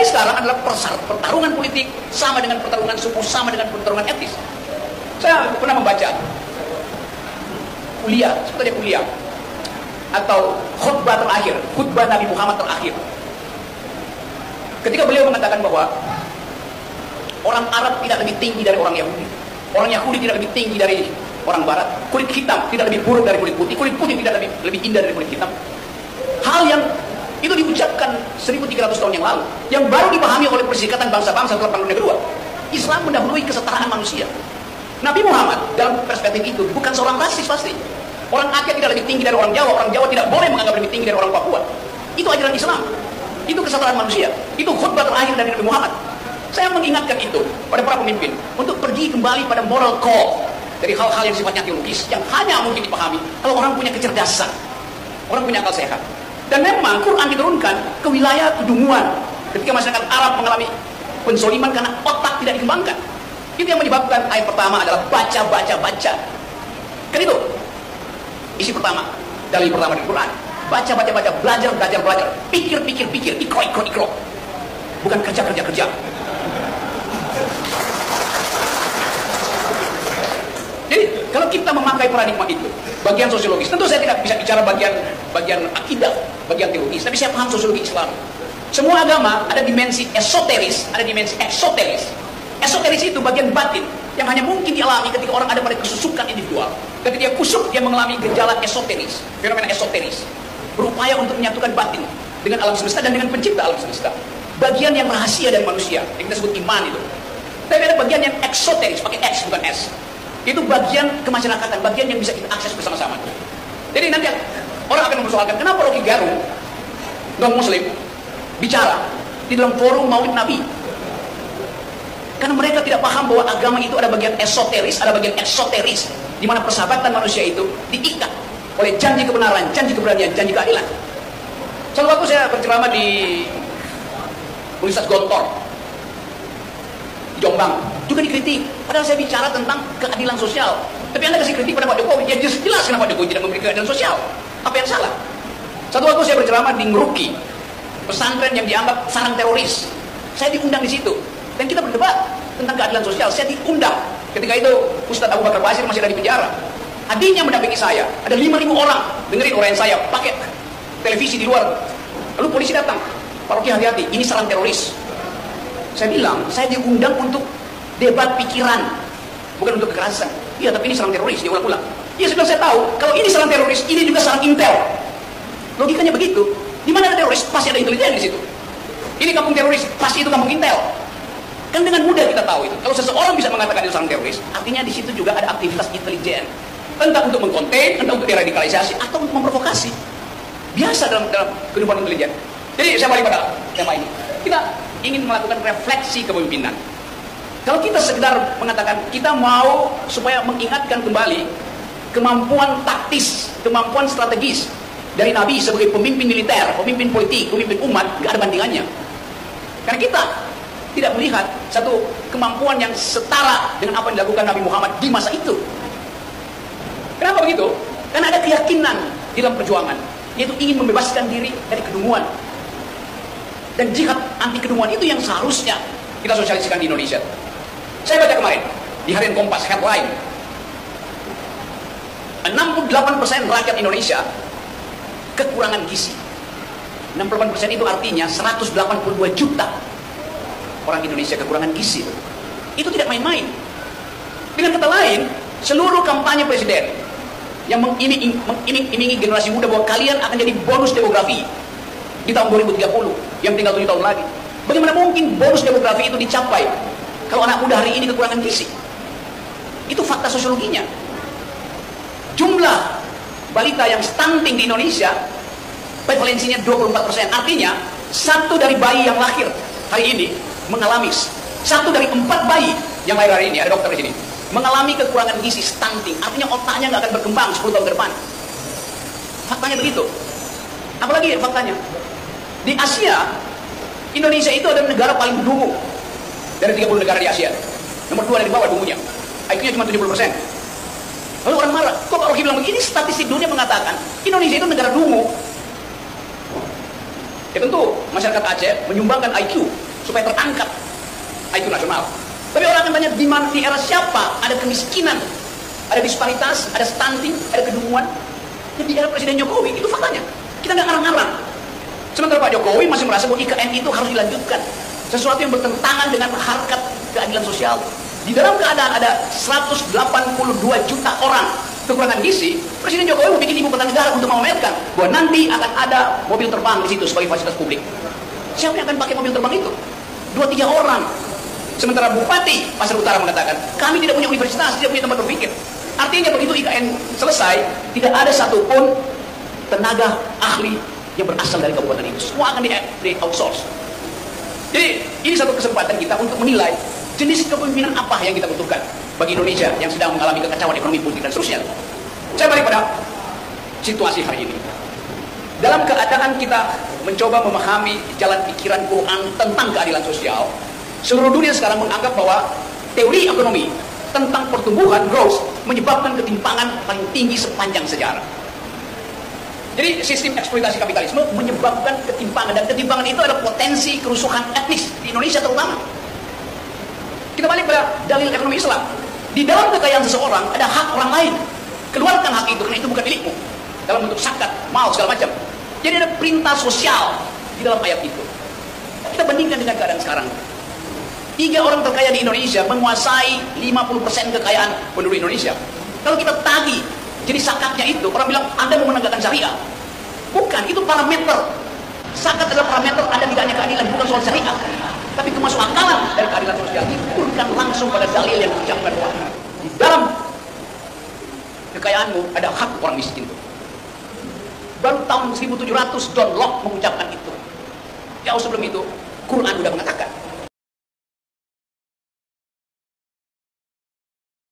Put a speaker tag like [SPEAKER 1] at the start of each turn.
[SPEAKER 1] terjadi sekarang adalah pertarungan politik sama dengan pertarungan suku, sama dengan pertarungan etis. Saya pernah membaca seperti kuliah atau khutbah terakhir, khutbah Nabi Muhammad terakhir. Ketika beliau mengatakan bahwa orang Arab tidak lebih tinggi dari orang Yahudi, orang Yahudi tidak lebih tinggi dari orang Barat, kulit hitam tidak lebih buruk dari kulit putih tidak lebih indah dari kulit hitam. Hal yang itu diucapkan 1300 tahun yang lalu, yang baru dipahami oleh Perserikatan Bangsa-Bangsa setelah Perang Dunia Kedua. Islam mendahului kesetaraan manusia. Nabi Muhammad dalam perspektif itu bukan seorang rasis pasti. Orang Aceh tidak lebih tinggi dari orang Jawa tidak boleh menganggap lebih tinggi dari orang Papua. Itu ajaran Islam. Itu kesetaraan manusia. Itu khutbah terakhir dari Nabi Muhammad. Saya mengingatkan itu pada para pemimpin untuk pergi kembali pada moral code dari hal-hal yang sifatnya teologis yang hanya mungkin dipahami kalau orang punya kecerdasan, orang punya akal sehat. Dan memang Quran diturunkan ke wilayah kedunguan ketika masyarakat Arab mengalami pensoliman karena otak tidak dikembangkan. Itu yang menyebabkan ayat pertama adalah baca. Kan itu isi pertama, dalil pertama di Quran. Baca, belajar, pikir, ikro. Bukan kerja. Jadi kalau kita memakai paradigma itu, bagian sosiologis, tentu saya tidak bisa bicara bagian akidah, bagian teologis, tapi saya paham sosiologi Islam. Semua agama ada dimensi esoteris, ada dimensi eksoteris. Esoteris itu bagian batin yang hanya mungkin dialami ketika orang ada pada kesusukan individual. Ketika dia kusuk, dia mengalami gejala esoteris, fenomena esoteris. Berupaya untuk menyatukan batin dengan alam semesta dan dengan pencipta alam semesta. Bagian yang rahasia dari manusia, yang kita sebut iman itu. Tapi ada bagian yang eksoteris, pakai X bukan S. Itu bagian kemasyarakatan, bagian yang bisa kita akses bersama-sama. Jadi nanti orang akan mempersoalkan, kenapa Rocky Gerung, non-muslim, bicara di dalam forum Maulid Nabi? Karena mereka tidak paham bahwa agama itu ada bagian esoteris, ada bagian eksoteris, di mana persahabatan manusia itu diikat oleh janji kebenaran, janji keberanian, janji keadilan. Suatu waktu saya berceramah di Universitas Gontor, di Jombang, juga dikritik. Padahal saya bicara tentang keadilan sosial. Tapi Anda kasih kritik pada Pak Jokowi, ya jelas kenapa Pak Jokowi tidak memberi keadilan sosial. Apa yang salah? Suatu waktu saya berceramah di Ngeruki, pesantren yang dianggap sarang teroris. Saya diundang di situ. Dan kita berdebat tentang keadilan sosial. Saya diundang. Ketika itu Ustadz Abu Bakar Basir masih ada di penjara. Adiknya mendampingi saya. Ada 5.000 orang dengerin uraian saya pakai televisi di luar. Lalu polisi datang. Pak Rocky hati-hati, ini sarang teroris. Saya bilang, saya diundang untuk debat pikiran, bukan untuk kekerasan. Iya, tapi ini sarang teroris, dia ulang-ulang. Iya, saya tahu. Kalau ini sarang teroris, ini juga sarang intel. Logikanya begitu. Di mana ada teroris, pasti ada intelijen di situ. Ini kampung teroris, pasti itu kampung intel. Kan dengan mudah kita tahu itu. Kalau seseorang bisa mengatakan itu sarang teroris, artinya di situ juga ada aktivitas intelijen. Entah untuk mengkonten, entah untuk deradikalisasi, atau untuk memprovokasi. Biasa dalam kehidupan intelijen. Jadi saya balik pada tema ini. Kita ingin melakukan refleksi kepemimpinan. Kalau kita sekedar mengatakan kita mau supaya mengingatkan kembali kemampuan taktis, kemampuan strategis dari Nabi sebagai pemimpin militer, pemimpin politik, pemimpin umat, nggak ada bandingannya. Karena kita tidak melihat satu kemampuan yang setara dengan apa yang dilakukan Nabi Muhammad di masa itu. Kenapa begitu? Karena ada keyakinan di dalam perjuangan, yaitu ingin membebaskan diri dari kedunguan. Dan jihad anti kedunguan itu yang seharusnya kita sosialisasikan di Indonesia. Saya baca kemarin di Harian Kompas headline, 68% rakyat Indonesia kekurangan gizi. 68% itu artinya 182 juta orang Indonesia kekurangan gizi. Itu tidak main-main. Dengan kata lain, seluruh kampanye presiden yang mengiming-imingi generasi muda bahwa kalian akan jadi bonus demografi di tahun 2030 yang tinggal 7 tahun lagi. Bagaimana mungkin bonus demografi itu dicapai kalau anak muda hari ini kekurangan gizi? Itu fakta sosiologinya. Jumlah balita yang stunting di Indonesia prevalensinya 24%. Artinya 1 dari bayi yang lahir hari ini mengalami, 1 dari 4 bayi yang lahir hari ini, ada dokter di sini, mengalami kekurangan gizi, stunting. Artinya otaknya nggak akan berkembang 10 tahun ke depan. Faktanya begitu. Apalagi faktanya, di Asia, Indonesia itu adalah negara paling dungu dari 30 negara di Asia. Nomor 2 dari bawah dungunya. IQ-nya cuma 70%. Lalu orang marah, kok Pak Rocky bilang begini? Statistik dunia mengatakan Indonesia itu negara dungu. Ya tentu masyarakat Aceh menyumbangkan IQ supaya terangkat IQ nasional. Tapi orang akan tanya, di mana, di era siapa ada kemiskinan, ada disparitas, ada stunting, ada kedunguan? Ya, di era Presiden Jokowi, itu faktanya. Kita nggak ngarang-ngarang. Sementara Pak Jokowi masih merasa bahwa IKN itu harus dilanjutkan. Sesuatu yang bertentangan dengan harkat keadilan sosial. Di dalam keadaan ada 182 juta orang kekurangan gizi, Presiden Jokowi mau bikin ibu kota negara untuk memamerkan bahwa nanti akan ada mobil terbang di situ sebagai fasilitas publik. Siapa yang akan pakai mobil terbang itu? 2-3 orang. Sementara Bupati Pasar Utara mengatakan, kami tidak punya universitas, tidak punya tempat berpikir. Artinya begitu IKN selesai, tidak ada satupun tenaga ahli yang berasal dari kabupaten itu. Semua akan di outsource. Jadi ini satu kesempatan kita untuk menilai jenis kepemimpinan apa yang kita butuhkan bagi Indonesia yang sedang mengalami kekacauan ekonomi, politik, dan seterusnya. Saya balik pada situasi hari ini. Dalam keadaan kita mencoba memahami jalan pikiran Quran tentang keadilan sosial, seluruh dunia sekarang menganggap bahwa teori ekonomi tentang pertumbuhan, growth, menyebabkan ketimpangan paling tinggi sepanjang sejarah. Jadi sistem eksploitasi kapitalisme menyebabkan ketimpangan, dan ketimpangan itu adalah potensi kerusuhan etnis di Indonesia terutama. Kita balik pada dalil ekonomi Islam. Di dalam kekayaan seseorang ada hak orang lain. Keluarkan hak itu karena itu bukan milikmu. Dalam bentuk zakat, mal, segala macam. Jadi ada perintah sosial di dalam ayat itu. Kita bandingkan dengan keadaan sekarang. 3 orang terkaya di Indonesia menguasai 50% kekayaan penduduk Indonesia. Kalau kita tagih jadi zakatnya itu, orang bilang Anda mau menegakkan syariah. Bukan, itu parameter. Zakat adalah parameter ada tidaknya keadilan, bukan soal syariah. Tapi kemasukakalan dari keadilan sosial diturunkan langsung pada dalil yang diucapkan bahwa di dalam kekayaanmu ada hak orang miskin. Baru tahun 1700 John Locke mengucapkan itu. Jauh sebelum itu Quran sudah mengatakan.